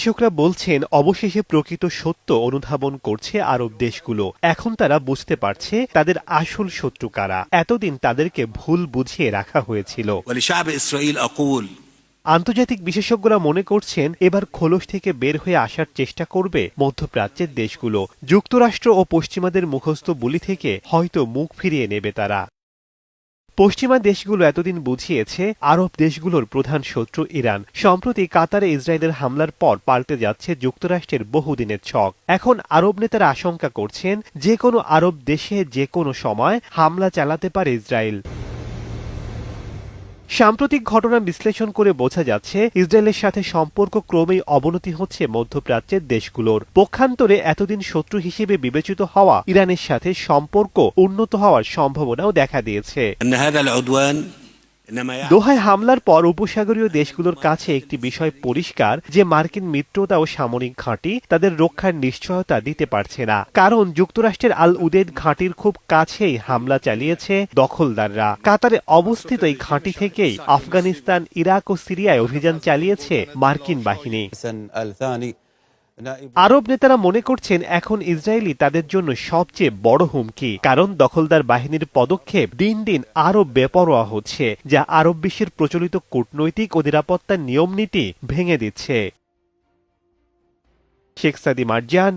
কৃষকরা বলছেন অবশেষে প্রকৃত সত্য অনুধাবন করছে আরব দেশগুলো। এখন তারা বুঝতে পারছে তাদের আসল শত্রু কারা। এতদিন তাদেরকে ভুল বুঝিয়ে রাখা হয়েছিল। আন্তর্জাতিক বিশেষজ্ঞরা মনে করছেন এবার খোলস থেকে বের হয়ে আসার চেষ্টা করবে মধ্যপ্রাচ্যের দেশগুলো। যুক্তরাষ্ট্র ও পশ্চিমাদের মুখস্থ বুলি থেকে হয়তো মুখ ফিরিয়ে নেবে তারা। পশ্চিমা দেশগুলো এতদিন বুঝিয়েছে আরব দেশগুলোর প্রধান শত্রু ইরান। সম্প্রতি কাতারে ইসরায়েলের হামলার পর পাল্টে যাচ্ছে যুক্তরাষ্ট্রের বহুদিনের ছক। এখন আরব নেতারা আশঙ্কা করছেন যে কোনো আরব দেশে যে কোনো সময় হামলা চালাতে পারে ইসরায়েল। সাম্প্রতিক ঘটনা বিশ্লেষণ করে বোঝা যাচ্ছে ইসরায়েলের সাথে সম্পর্ক ক্রমেই অবনতি হচ্ছে মধ্যপ্রাচ্যের দেশগুলোর। পক্ষান্তরে এতদিন শত্রু হিসেবে বিবেচিত হওয়া ইরানের সাথে সম্পর্ক উন্নত হওয়ার সম্ভাবনাও দেখা দিয়েছে। দোহায় হামলার পর উপসাগরীয় দেশগুলোর কাছে একটি বিষয় পরিষ্কার যে মার্কিন মিত্রতা ও সামরিক ঘাঁটি তাদের রক্ষার নিশ্চয়তা দিতে পারছে না। কারণ যুক্তরাষ্ট্রের আল উদেদ ঘাঁটির খুব কাছেই হামলা চালিয়েছে দখলদাররা। কাতারে অবস্থিত এই ঘাঁটি থেকেই আফগানিস্তান, ইরাক ও সিরিয়ায় অভিযান চালিয়েছে মার্কিন বাহিনী। আরব নেতারা মনে করছেন এখন ইসরায়েলই তাদের জন্য সবচেয়ে বড় হুমকি। কারণ দখলদার বাহিনীর পদক্ষেপ দিন দিন আরো বেপরোয়া হচ্ছে, যা আরব বিশ্বের প্রচলিত কূটনৈতিক ও নিরাপত্তার নিয়ম নীতি ভেঙে দিচ্ছে। শেখ সাদি মার্জান।